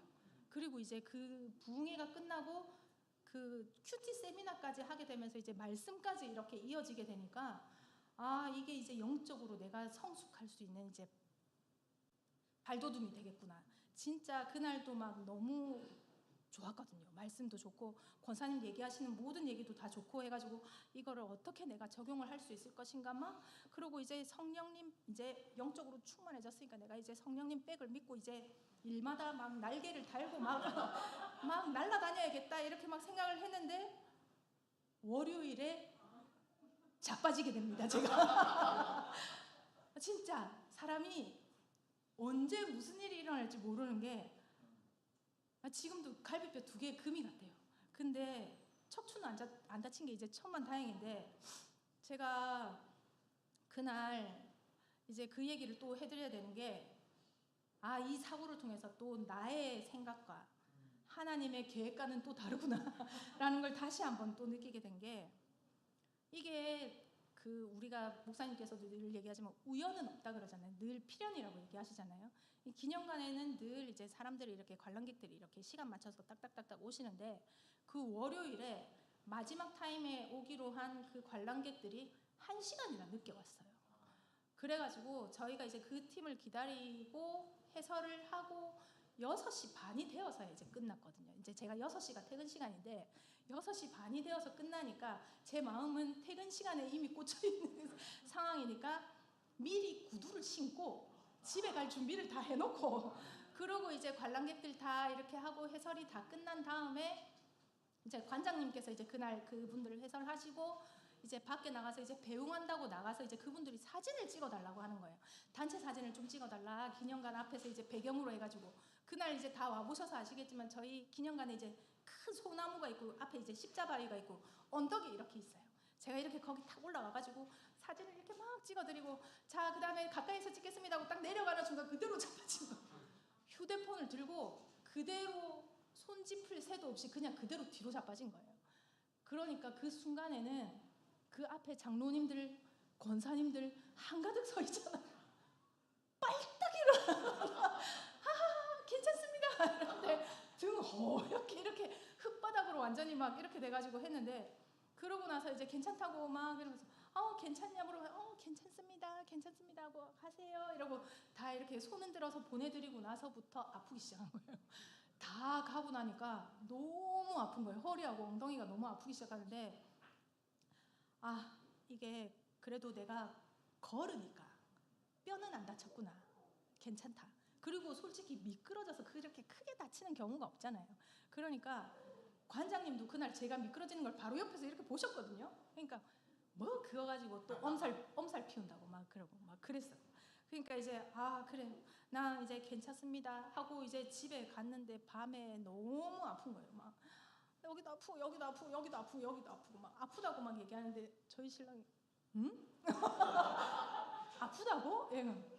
그리고 이제 그 부흥회가 끝나고 그 큐티 세미나까지 하게 되면서 이제 말씀까지 이렇게 이어지게 되니까 이게 이제 영적으로 내가 성숙할 수 있는 이제 발돋움이 되겠구나. 진짜 그날도 막 너무 좋았거든요. 말씀도 좋고 권사님 얘기하시는 모든 얘기도 다 좋고 해가지고 이거를 어떻게 내가 적용을 할 수 있을 것인가 막 그리고 이제 성령님 이제 영적으로 충만해졌으니까 내가 이제 성령님 백을 믿고 이제 일마다 막 날개를 달고 막 막 날아다녀야겠다 이렇게 막 생각을 했는데 월요일에 자빠지게 됩니다. 제가 진짜 사람이 언제 무슨 일이 일어날지 모르는 게 지금도 갈비뼈 2개 금이 같아요. 근데 척추는 안 다친 게 이제 천만 다행인데 제가 그날 이제 그 얘기를 또 해드려야 되는 게 이 사고를 통해서 또 나의 생각과 하나님의 계획과는 또 다르구나 라는 걸 다시 한번 또 느끼게 된 게 이게 그 우리가 목사님께서도 늘 얘기하지만 우연은 없다 그러잖아요. 늘 필연이라고 얘기하시잖아요. 이 기념관에는 늘 이제 사람들이 이렇게 관람객들이 이렇게 시간 맞춰서 딱딱딱딱 오시는데 그 월요일에 마지막 타임에 오기로 한 그 관람객들이 1시간이나 늦게 왔어요. 그래가지고 저희가 이제 그 팀을 기다리고 해설을 하고 6시 반이 되어서 이제 끝났거든요. 이제 제가 6시가 퇴근 시간인데 6시 반이 되어서 끝나니까 제 마음은 퇴근 시간에 이미 꽂혀있는 상황이니까 미리 구두를 신고 집에 갈 준비를 다 해놓고 그러고 이제 관람객들 다 이렇게 하고 해설이 다 끝난 다음에 이제 관장님께서 이제 그날 그분들을 해설하시고 이제 밖에 나가서 이제 배웅한다고 나가서 이제 그분들이 사진을 찍어달라고 하는 거예요. 단체 사진을 좀 찍어달라. 기념관 앞에서 이제 배경으로 해가지고 그날 이제 다 와보셔서 아시겠지만 저희 기념관에 이제 큰 소나무가 있고 앞에 이제 십자바위가 있고 언덕이 이렇게 있어요. 제가 이렇게 거기 탁 올라와가지고 사진을 이렇게 막 찍어드리고 자 그 다음에 가까이서 찍겠습니다 하고 딱 내려가는 순간 그대로 자빠진 거예요. 휴대폰을 들고 그대로 손짚을 새도 없이 그냥 그대로 뒤로 자빠진 거예요. 그러니까 그 순간에는 그 앞에 장로님들, 권사님들 한가득 서 있잖아요. 빨딱 일어나. 괜찮습니다. 이런데 등 허옇게 이렇게 흙바닥으로 완전히 막 이렇게 돼가지고 했는데 그러고 나서 이제 괜찮다고 막 이러면서 괜찮냐 물어보면 괜찮습니다. 괜찮습니다 하고 가세요. 이러고 다 이렇게 손 흔들어서 보내드리고 나서부터 아프기 시작한 거예요. 다 가고 나니까 너무 아픈 거예요. 허리하고 엉덩이가 너무 아프기 시작하는데 이게 그래도 내가 걸으니까 뼈는 안 다쳤구나. 괜찮다. 그리고 솔직히 미끄러져서 그렇게 크게 다치는 경우가 없잖아요. 그러니까 관장님도 그날 제가 미끄러지는 걸 바로 옆에서 이렇게 보셨거든요. 그러니까 뭐 그거 가지고 또 엄살 피운다고 막 그러고 막 그랬어요. 그러니까 이제 그래 나 이제 괜찮습니다 하고 이제 집에 갔는데 밤에 너무 아픈 거예요. 막 여기도 아프고 여기도 아프고 여기도 아프고 여기도 아프고 막 아프다고 막 얘기하는데 저희 신랑이 아프다고? 얘는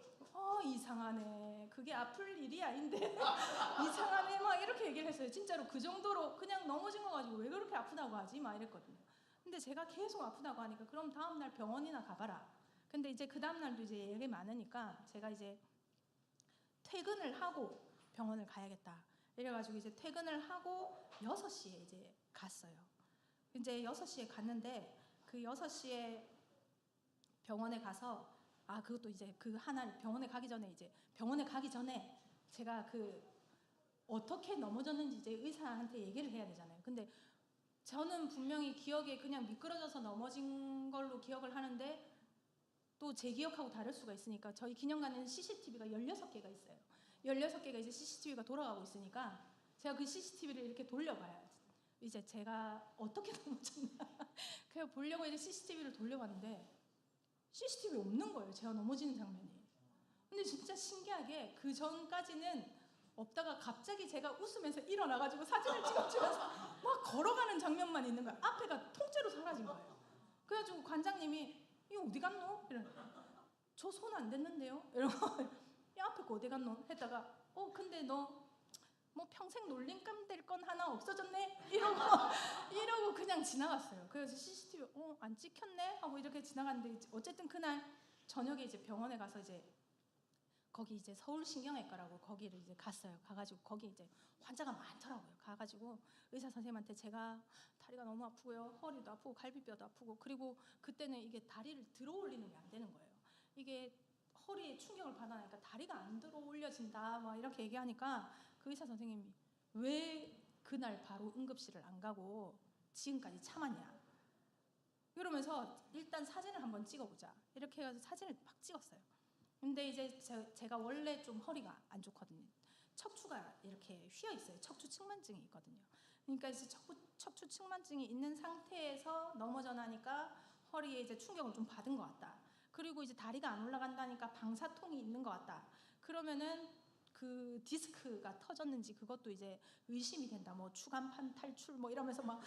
이상하네. 그게 아플 일이 아닌데 이상하네 막 이렇게 얘기를 했어요. 진짜로 그 정도로 그냥 넘어진 거 가지고 왜 그렇게 아프다고 하지? 막 이랬거든요. 근데 제가 계속 아프다고 하니까 그럼 다음날 병원이나 가봐라. 근데 이제 그 다음날도 이제 얘기 많으니까 제가 이제 퇴근을 하고 병원을 가야겠다. 이래가지고 이제 퇴근을 하고 6시에 이제 갔어요. 이제 6시에 갔는데 그 6시에 병원에 가서 그것도 이제 그 하나 병원에 가기 전에 제가 그 어떻게 넘어졌는지 이제 의사한테 얘기를 해야 되잖아요. 근데 저는 분명히 기억에 그냥 미끄러져서 넘어진 걸로 기억을 하는데 또 제 기억하고 다를 수가 있으니까 저희 기념관에는 CCTV가 16개가 있어요. 16개가 이제 CCTV가 돌아가고 있으니까 제가 그 CCTV를 이렇게 돌려봐요. 이제 제가 어떻게 넘어졌나 그냥 보려고 이제 CCTV를 돌려봤는데 CCTV 없는 거예요. 제가 넘어지는 장면이. 근데 진짜 신기하게 그 전까지는 없다가 갑자기 제가 웃으면서 일어나가지고 사진을 찍어주면서 막 걸어가는 장면만 있는 거예요. 앞에가 통째로 사라진 거예요. 그래가지고 관장님이 이거 어디 갔노? 이러는 저 손 안 댔는데요? 이러고 야 앞에 거 어디 갔노? 했다가 근데 너 뭐 평생 놀림감 될 건 하나 없어졌네? 이러고 그냥 지나갔어요. 그래서 CCTV 안 찍혔네? 하고 이렇게 지나갔는데 어쨌든 그날 저녁에 이제 병원에 가서 이제 거기 이제 서울신경외과라고 거기를 이제 갔어요. 가가지고 거기 이제 환자가 많더라고요. 가가지고 의사 선생님한테 제가 다리가 너무 아프고요, 허리도 아프고 갈비뼈도 아프고, 그리고 그때는 이게 다리를 들어 올리는 게 안 되는 거예요. 이게 허리에 충격을 받아나니까 다리가 안 들어 올려진다 막 이렇게 얘기하니까 그 의사 선생님이 왜 그날 바로 응급실을 안 가고 지금까지 참았냐 이러면서 일단 사진을 한번 찍어보자 이렇게 해서 사진을 막 찍었어요. 근데 이제 제가 원래 좀 허리가 안 좋거든요. 척추가 이렇게 휘어 있어요. 척추 측만증이 있거든요. 그러니까 이제 척추 측만증이 있는 상태에서 넘어져 나니까 허리에 이제 충격을 좀 받은 것 같다. 그리고 이제 다리가 안 올라간다니까 방사통이 있는 것 같다. 그러면은 그 디스크가 터졌는지 그것도 이제 의심이 된다. 뭐 추간판 탈출 뭐 이러면서 막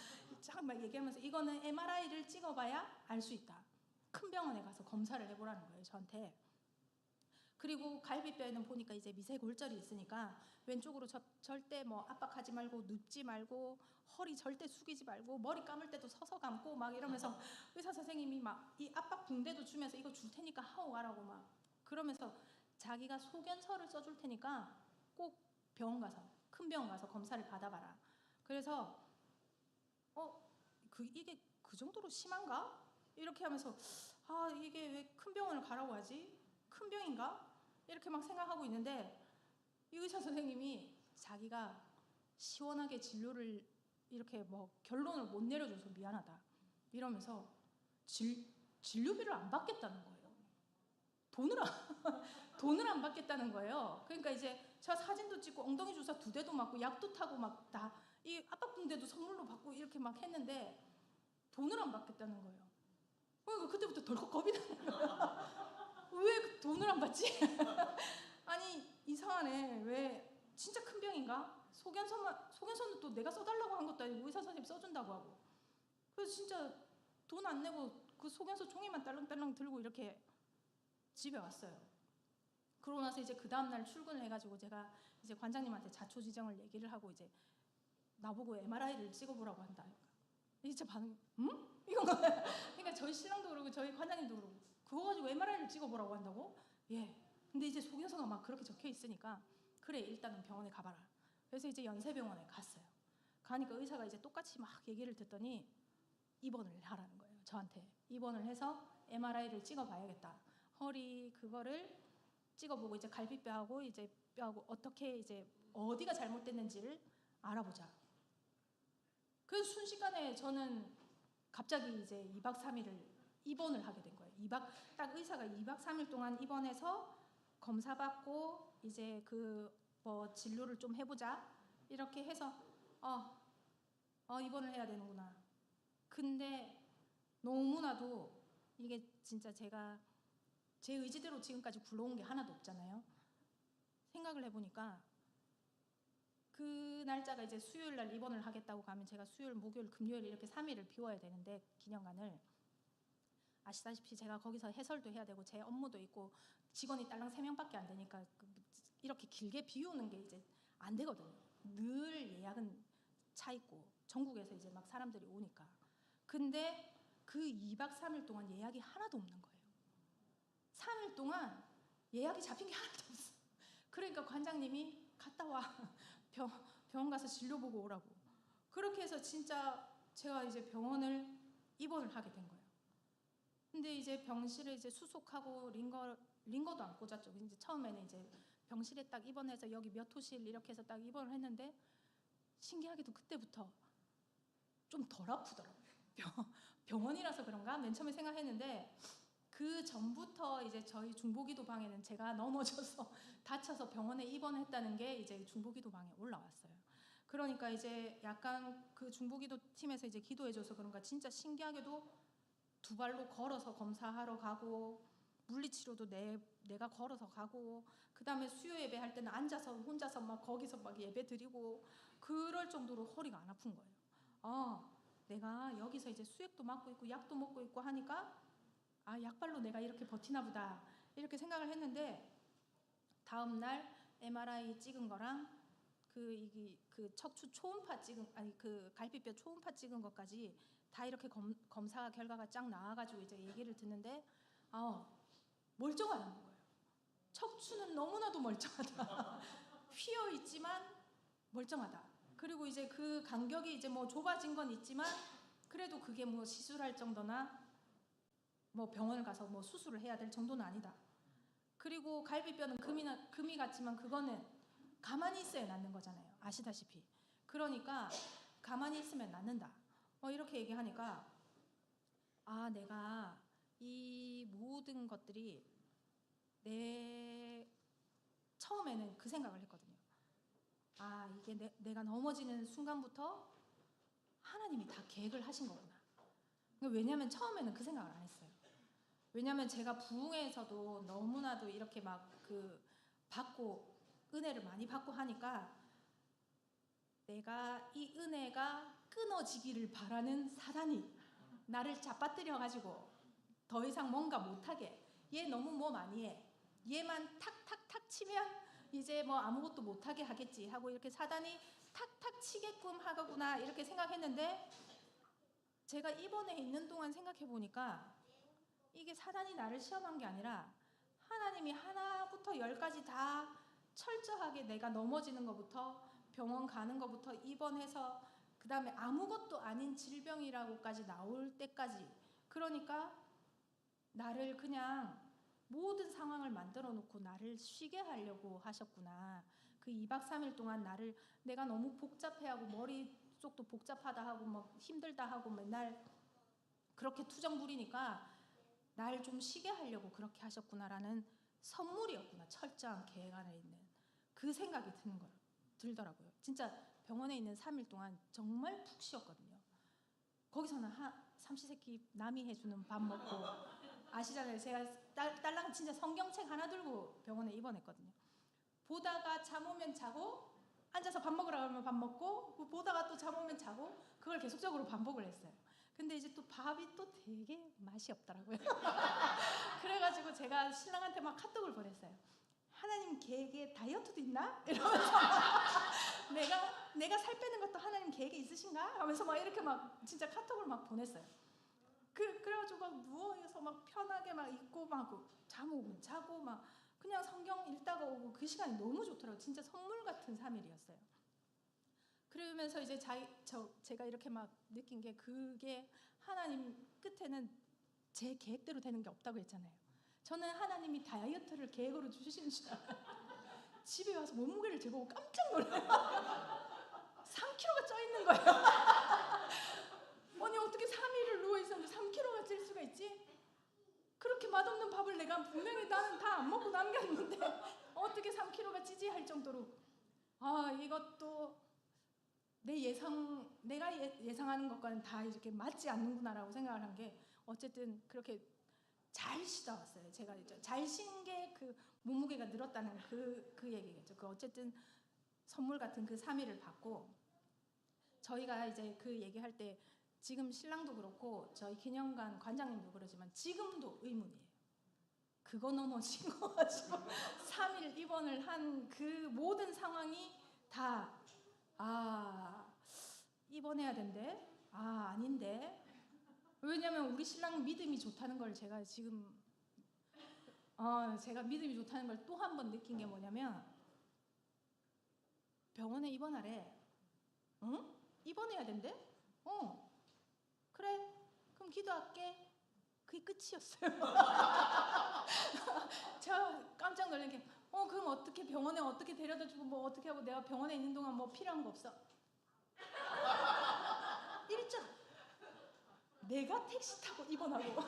얘기하면서 이거는 MRI를 찍어봐야 알 수 있다. 큰 병원에 가서 검사를 해보라는 거예요, 저한테. 그리고 갈비뼈에는 보니까 이제 미세골절이 있으니까 왼쪽으로 절대 뭐 압박하지 말고 눕지 말고 허리 절대 숙이지 말고 머리 감을 때도 서서 감고 막 이러면서 의사 선생님이 막 이 압박 붕대도 주면서 이거 줄 테니까 하고 가라고 막 그러면서 자기가 소견서를 써줄 테니까 꼭 병원 가서 큰 병원 가서 검사를 받아봐라. 그래서 이게 그 정도로 심한가? 이렇게 하면서 이게 왜 큰 병원을 가라고 하지? 큰 병인가? 이렇게 막 생각하고 있는데 이 의사 선생님이 자기가 시원하게 진료를 이렇게 뭐 결론을 못 내려줘서 미안하다 이러면서 진료비를 안 받겠다는 거예요. 돈을 안 받겠다는 거예요. 그러니까 이제 제가 사진도 찍고 엉덩이 주사 2대도 맞고 약도 타고 막 다 이 압박붕대도 선물로 받고 이렇게 막 했는데 돈을 안 받겠다는 거예요. 그러니까 그때부터 덜컥 겁이 나는 거예요. 왜 돈을 안 받지? 아니 이상하네. 왜 진짜 큰 병인가? 소견서는 또 내가 써달라고 한 것도 아니고 의사 선생님 써준다고 하고. 그래서 진짜 돈 안 내고 그 소견서 종이만 딸랑딸랑 들고 이렇게 집에 왔어요. 그러고 나서 이제 그 다음날 출근을 해가지고 제가 이제 관장님한테 자초지정을 얘기를 하고 이제 나보고 MRI를 찍어보라고 한다. 이제 반응, 응? 이건 거야. 그러니까 저희 신랑도 그러고 저희 관장님도 그러고 그거 가지고 MRI를 찍어보라고 한다고? 예. 근데 이제 소견서가 막 그렇게 적혀 있으니까 그래 일단은 병원에 가봐라. 그래서 이제 연세병원에 갔어요. 가니까 의사가 이제 똑같이 막 얘기를 듣더니 입원을 하라는 거예요. 저한테 입원을 해서 MRI를 찍어봐야겠다. 허리 그거를 찍어보고 이제 갈비뼈하고 이제 뼈하고 어떻게 이제 어디가 잘못됐는지를 알아보자. 그래서 순식간에 저는 갑자기 이제 2박 3일을 입원을 하게 된 거예요. 딱 의사가 2박 3일 동안 입원해서 검사 받고 이제 그 뭐 진료를 좀 해보자 이렇게 해서 입원을 해야 되는구나. 근데 너무나도 이게 진짜 제가 제 의지대로 지금까지 굴러온 게 하나도 없잖아요. 생각을 해보니까 그 날짜가 이제 수요일 날 입원을 하겠다고 가면 제가 수요일, 목요일, 금요일 이렇게 3일을 비워야 되는데 기념관을 아시다시피 제가 거기서 해설도 해야 되고 제 업무도 있고 직원이 딸랑 3명밖에 안 되니까 이렇게 길게 비우는 게 이제 안 되거든요. 늘 예약은 차 있고 전국에서 이제 막 사람들이 오니까. 근데 그 2박 3일 동안 예약이 하나도 없는 거예요. 3일 동안 예약이 잡힌 게 하나도 없어. 그러니까 관장님이 갔다 와. 병원 가서 진료 보고 오라고. 그렇게 해서 진짜 제가 이제 병원을 입원을 하게 된 거예요. 근데 이제 병실에 이제 수속하고 링거도 안 꽂았죠. 이제 처음에는 이제 병실에 딱 입원해서 여기 몇 호실 이렇게 해서 딱 입원을 했는데 신기하게도 그때부터 좀 덜 아프더라고요. 병원이라서 그런가? 맨 처음에 생각했는데 그 전부터 이제 저희 중보기도 방에는 제가 넘어져서 다쳐서 병원에 입원했다는 게 이제 중보기도 방에 올라왔어요. 그러니까 이제 약간 그 중보기도 팀에서 이제 기도해줘서 그런가 진짜 신기하게도 2발로 걸어서 검사하러 가고 물리치료도 내가 걸어서 가고 그 다음에 수요 예배 할 때는 앉아서 혼자서 막 거기서 막 예배 드리고 그럴 정도로 허리가 안 아픈 거예요. 내가 여기서 이제 수액도 맞고 있고 약도 먹고 있고 하니까 약발로 내가 이렇게 버티나 보다 이렇게 생각을 했는데 다음 날 MRI 찍은 거랑 그 척추 초음파 찍은 아니 그 갈비뼈 초음파 찍은 것까지 다 이렇게 검사 결과가 쫙 나와가지고 이제 얘기를 듣는데 멀쩡하다는 거예요. 척추는 너무나도 멀쩡하다. 휘어 있지만 멀쩡하다. 그리고 이제 그 간격이 이제 뭐 좁아진 건 있지만 그래도 그게 뭐 시술할 정도나 뭐 병원을 가서 뭐 수술을 해야 될 정도는 아니다. 그리고 갈비뼈는 금이 같지만 그거는 가만히 있어야 낫는 거잖아요. 아시다시피. 그러니까 가만히 있으면 낫는다. 이렇게 얘기하니까 내가 이 모든 것들이 처음에는 그 생각을 했거든요. 이게 내가 넘어지는 순간부터 하나님이 다 계획을 하신 거구나. 왜냐하면 처음에는 그 생각을 안 했어요. 왜냐하면 제가 부흥회에서도 너무나도 이렇게 막 받고 은혜를 많이 받고 하니까 내가 이 은혜가 끊어지기를 바라는 사단이 나를 잡아뜨려 가지고 더 이상 뭔가 못하게, 얘 너무 뭐 많이 해, 얘만 탁탁탁 치면 이제 뭐 아무것도 못하게 하겠지 하고 이렇게 사단이 탁탁 치게끔 하구나 이렇게 생각했는데 제가 입원해 있는 동안 생각해 보니까 이게 사단이 나를 시험한 게 아니라 하나님이 하나부터 열까지 다 철저하게 내가 넘어지는 것부터 병원 가는 것부터 입원해서 그 다음에 아무것도 아닌 질병이라고까지 나올 때까지, 그러니까 나를 그냥 모든 상황을 만들어 놓고 나를 쉬게 하려고 하셨구나. 그 2박 3일 동안 내가 너무 복잡해하고 머릿속도 복잡하다 하고 막 힘들다 하고 맨날 그렇게 투정 부리니까 날 좀 쉬게 하려고 그렇게 하셨구나라는 선물이었구나. 철저한 계획 안에 있는 그 생각이 들더라고요. 진짜 병원에 있는 3일 동안 정말 푹 쉬었거든요. 거기서는 삼시세끼 남이 해주는 밥 먹고, 아시잖아요. 제가 딸랑 진짜 성경책 하나 들고 병원에 입원했거든요. 보다가 잠 오면 자고, 앉아서 밥 먹으라 그러면 밥 먹고, 보다가 또 잠 오면 자고, 그걸 계속적으로 반복을 했어요. 근데 이제 또 밥이 또 되게 맛이 없더라고요. 그래가지고 제가 신랑한테 막 카톡을 보냈어요. 하나님 계획에 다이어트도 있나? 이러면서 내가 살 빼는 것도 하나님 계획에 있으신가? 하면서 막 이렇게 막 진짜 카톡을 막 보냈어요. 그래가지고 막 누워서 막 편하게 막 있고 막 잠 오면 자고 막 그냥 성경 읽다가 오고 그 시간이 너무 좋더라고요. 진짜 선물 같은 3일이었어요. 그러면서 이제 제가 이렇게 막 느낀 게, 그게 하나님 끝에는 제 계획대로 되는 게 없다고 했잖아요. 저는 하나님이 다이어트를 계획으로 주시는 줄 알아요. 집에 와서 몸무게를 재보고 깜짝 놀라요. 3kg가 쪄 있는 거예요. 아니 어떻게 3일을 누워 있었는데 3kg가 찔 수가 있지? 그렇게 맛없는 밥을 내가 분명히 나는 다 안 먹고 남겼는데 어떻게 3kg가 찌지 할 정도로 이것도 내가 예상하는 것과는 다 이렇게 맞지 않는구나라고 생각을 한 게, 어쨌든 그렇게 잘 쉬다 왔어요. 제가 이제 잘 쉰 게 그 몸무게가 늘었다는 그 얘기겠죠. 어쨌든 선물 같은 그 3일을 받고, 저희가 이제 그 얘기할 때 지금 신랑도 그렇고 저희 기념관 관장님도 그러지만 지금도 의문이에요. 그거 넘어진 거 가지고 3일 입원을 한 그 모든 상황이 다 입원해야 된대? 아닌데? 왜냐면 우리 신랑 믿음이 좋다는 걸 제가 지금 제가 믿음이 좋다는 걸 또 한 번 느낀 게 뭐냐면, 병원에 입원하래. 응? 입원해야 된대? 그래, 그럼 기도할게. 그게 끝이었어요. 제가 깜짝 놀란 게, 그럼 어떻게 병원에 어떻게 데려다 주고 뭐 어떻게 하고, 내가 병원에 있는 동안 뭐 필요한 거 없어? 1점. 내가 택시 타고 입원하고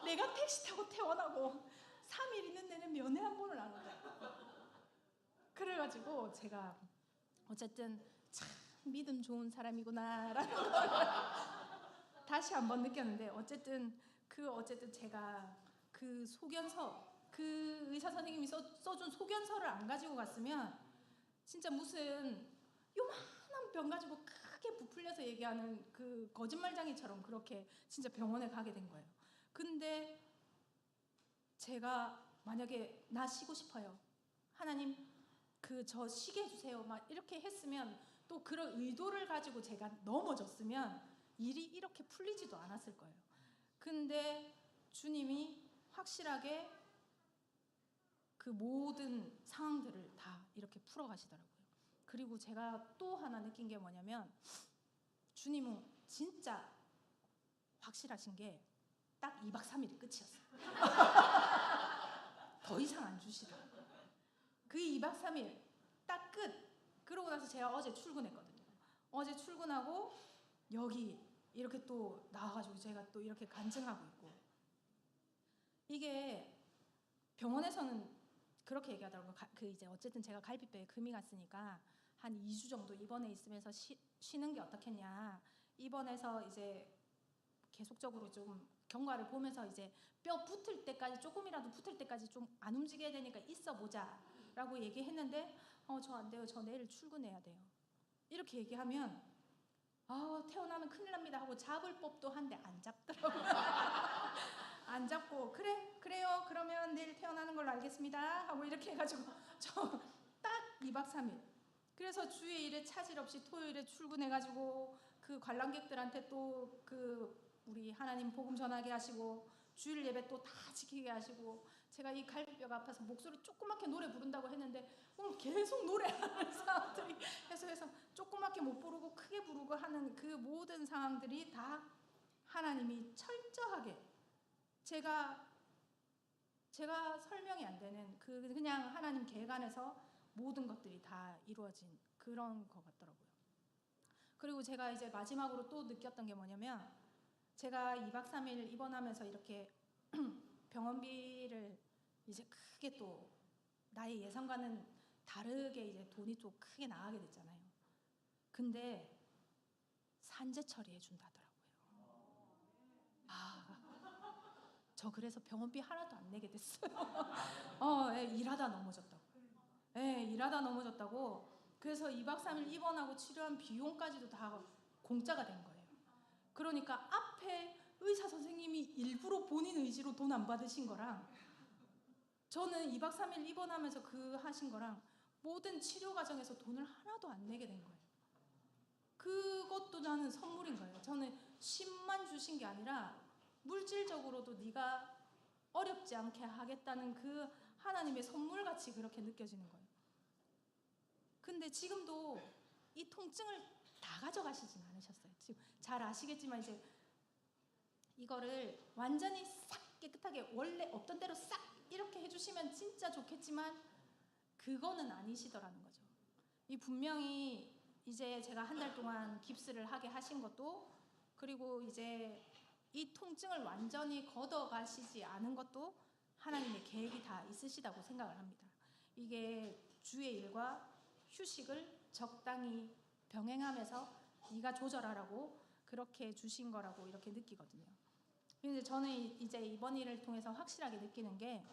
내가 택시 타고 퇴원하고 3일 있는 데는 면회 한 번을 안 오다. 그래가지고 제가 어쨌든 참 믿음 좋은 사람이구나라는 걸 다시 한번 느꼈는데, 어쨌든 제가 그 소견서, 그 의사 선생님이 써준 소견서를 안 가지고 갔으면 진짜 무슨 요만한 병 가지고 크게 부풀려서 얘기하는 그 거짓말쟁이처럼 그렇게 진짜 병원에 가게 된 거예요. 근데 제가 만약에 나 쉬고 싶어요. 하나님 저 쉬게 해주세요. 막 이렇게 했으면 또 그런 의도를 가지고 제가 넘어졌으면 일이 이렇게 풀리지도 않았을 거예요. 근데 주님이 확실하게 그 모든 상황들을 다 이렇게 풀어가시더라고요. 그리고 제가 또 하나 느낀 게 뭐냐면 주님은 진짜 확실하신 게 딱 2박 3일이 끝이었어요. 더 이상 안 주시더라고요. 그 2박 3일 딱 끝. 그러고 나서 제가 어제 출근했거든요. 어제 출근하고 여기 이렇게 또 나와가지고 제가 또 이렇게 간증하고 있고, 이게 병원에서는 그렇게 얘기하더라고요. 이제 어쨌든 제가 갈비뼈에 금이 갔으니까 한 2주 정도 입원해 있으면서 쉬는 게 어떻겠냐. 입원해서 이제 계속적으로 좀 경과를 보면서 이제 뼈 붙을 때까지, 조금이라도 붙을 때까지 좀 안 움직여야 되니까 있어 보자 라고 얘기했는데 저 안 돼요. 저 내일 출근해야 돼요. 이렇게 얘기하면 태어나면 큰일 납니다 하고 잡을 법도 한데 안 잡더라고요. 안 잡고 그래요 그러면 내일 태어나는 걸로 알겠습니다 하고 이렇게 해가지고 저 딱 2박 3일. 그래서 주일에 차질 없이 토요일에 출근해가지고 그 관람객들한테 또 우리 하나님 복음 전하게 하시고 주일 예배 또 다 지키게 하시고, 제가 이 갈비뼈가 아파서 목소리 조그맣게 노래 부른다고 했는데 계속 노래하는 사람들이 해서 조그맣게 못 부르고 크게 부르고 하는 그 모든 상황들이 다 하나님이 철저하게 제가 설명이 안 되는 그냥 하나님 계획 안에서 모든 것들이 다 이루어진 그런 것 같더라고요. 그리고 제가 이제 마지막으로 또 느꼈던 게 뭐냐면, 제가 2박 3일 입원하면서 이렇게 병원비를 이제 크게 또 나의 예상과는 다르게 이제 돈이 좀 크게 나가게 됐잖아요. 근데 산재 처리해 준다더라고요. 저 그래서 병원비 하나도 안 내게 됐어요. 일하다 넘어졌다고. 일하다 넘어졌다고. 그래서 2박 3일 입원하고 치료한 비용까지도 다 공짜가 된 거예요. 그러니까 앞에 의사 선생님이 일부러 본인 의지로 돈 안 받으신 거랑 저는 2박 3일 입원하면서 하신 거랑 모든 치료 과정에서 돈을 하나도 안 내게 된 거예요. 그것도 나는 선물인 거예요. 저는 10만 주신 게 아니라 물질적으로도 네가 어렵지 않게 하겠다는 그 하나님의 선물같이 그렇게 느껴지는 거예요. 근데 지금도 이 통증을 다 가져가시진 않으셨어요. 지금 잘 아시겠지만 이제 이거를 완전히 싹 깨끗하게 원래 없던 대로 싹 이렇게 해주시면 진짜 좋겠지만 그거는 아니시더라는 거죠. 이 분명히 이제 제가 한 달 동안 깁스를 하게 하신 것도, 그리고 이제 이 통증을 완전히 걷어가시지 않은 것도 하나님의 계획이 다 있으시다고 생각을 합니다. 이게 주의 일과 휴식을 적당히 병행하면서 네가 조절하라고 그렇게 주신 거라고 이렇게 느끼거든요. 근데 저는 이제 이번 일을 통해서 확실하게 느끼는 게,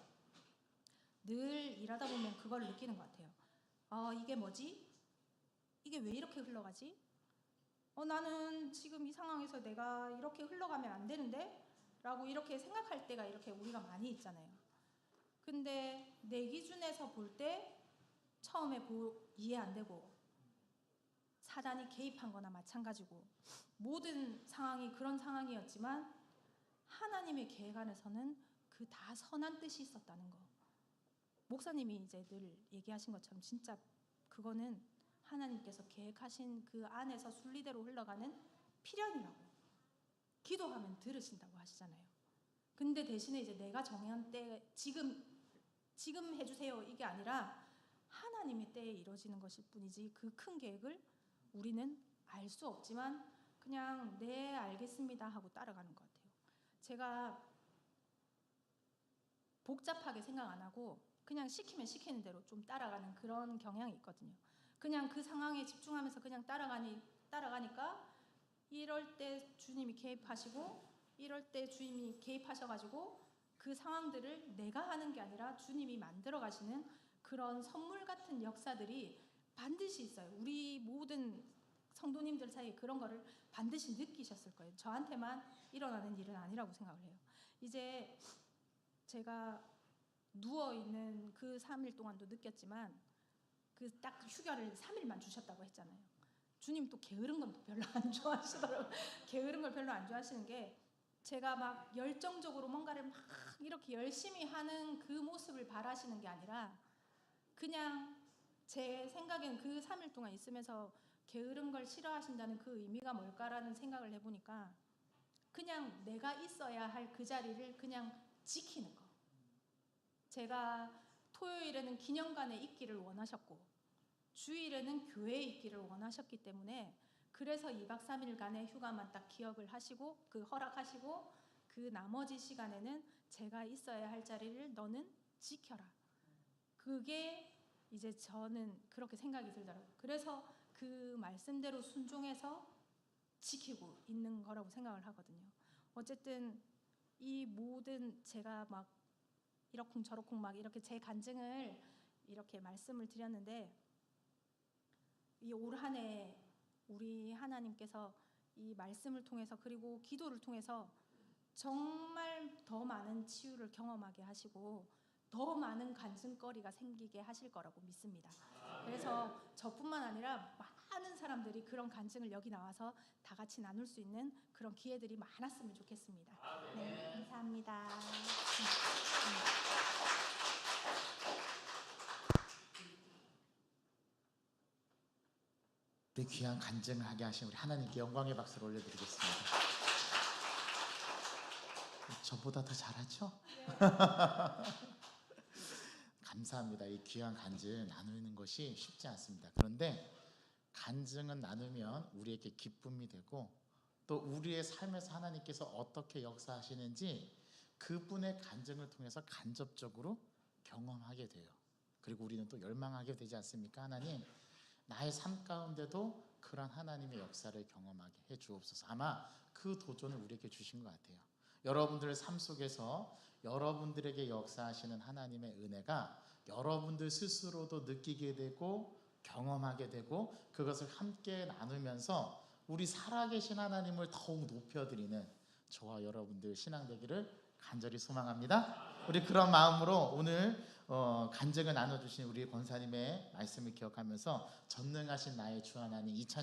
늘 일하다 보면 그걸 느끼는 것 같아요. 이게 뭐지? 이게 왜 이렇게 흘러가지? 나는 지금 이 상황에서 내가 이렇게 흘러가면 안 되는데? 라고 이렇게 생각할 때가 이렇게 우리가 많이 있잖아요. 근데 내 기준에서 볼 때 처음에 이해 안 되고 사단이 개입한 거나 마찬가지고 모든 상황이 그런 상황이었지만 하나님의 계획 안에서는 그 다 선한 뜻이 있었다는 거. 목사님이 이제 늘 얘기하신 것처럼 진짜 그거는 하나님께서 계획하신 그 안에서 순리대로 흘러가는 필연이라고. 기도하면 들으신다고 하시잖아요. 근데 대신에 이제 내가 정한 때 지금 해주세요 이게 아니라 하나님의 때에 이루어지는 것일 뿐이지 그 큰 계획을 우리는 알 수 없지만 그냥 네 알겠습니다 하고 따라가는 것 같아요. 제가 복잡하게 생각 안 하고 그냥 시키면 시키는 대로 좀 따라가는 그런 경향이 있거든요. 그냥 그 상황에 집중하면서 그냥 따라가니까 이럴 때 주님이 개입하시고 이럴 때 주님이 개입하셔가지고 그 상황들을 내가 하는 게 아니라 주님이 만들어 가시는 그런 선물 같은 역사들이 반드시 있어요. 우리 모든 성도님들 사이에 그런 거를 반드시 느끼셨을 거예요. 저한테만 일어나는 일은 아니라고 생각을 해요. 이제 제가 누워 있는 그 3일 동안도 느꼈지만 그 딱 휴가를 3일만 주셨다고 했잖아요. 주님 또 게으른 건 또 별로 안 좋아하시더라고요. 게으른 걸 별로 안 좋아하시는 게 제가 막 열정적으로 뭔가를 막 이렇게 열심히 하는 그 모습을 바라시는 게 아니라 그냥 제 생각에는 그 3일 동안 있으면서 게으른 걸 싫어하신다는 그 의미가 뭘까라는 생각을 해보니까 그냥 내가 있어야 할 그 자리를 그냥 지키는 거. 제가 토요일에는 기념관에 있기를 원하셨고 주일에는 교회에 있기를 원하셨기 때문에 그래서 2박 3일간의 휴가만 딱 기억을 하시고 그 허락하시고 그 나머지 시간에는 제가 있어야 할 자리를 너는 지켜라. 그게 이제 저는 그렇게 생각이 들더라고요. 그래서 그 말씀대로 순종해서 지키고 있는 거라고 생각을 하거든요. 어쨌든 이 모든 제가 막 이러쿵저러쿵 막 이렇게 제 간증을 이렇게 말씀을 드렸는데 이 올 한 해 우리 하나님께서 이 말씀을 통해서 그리고 기도를 통해서 정말 더 많은 치유를 경험하게 하시고 더 많은 간증거리가 생기게 하실 거라고 믿습니다. 그래서 저뿐만 아니라 많은 사람들이 그런 간증을 여기 나와서 다 같이 나눌 수 있는 그런 기회들이 많았으면 좋겠습니다. 네, 감사합니다. 우리 귀한 간증을 하게 하신 우리 하나님께 영광의 박수를 올려드리겠습니다. 저보다 더 잘하죠? 감사합니다. 이 귀한 간증 나누는 것이 쉽지 않습니다. 그런데 간증은 나누면 우리에게 기쁨이 되고 또 우리의 삶에서 하나님께서 어떻게 역사하시는지 그분의 간증을 통해서 간접적으로 경험하게 돼요. 그리고 우리는 또 열망하게 되지 않습니까? 하나님, 나의 삶 가운데도 그런 하나님의 역사를 경험하게 해 주옵소서. 아마 그 도전을 우리에게 주신 것 같아요. 여러분들의 삶 속에서 여러분들에게 역사하시는 하나님의 은혜가 여러분들 스스로도 느끼게 되고 경험하게 되고 그것을 함께 나누면서 우리 살아계신 하나님을 더욱 높여드리는 저와 여러분들 신앙 되기를 간절히 소망합니다. 우리 그런 마음으로 오늘 간증을 나눠주신 우리 권사님의 말씀을 기억하면서 전능하신 나의 주 하나님 2000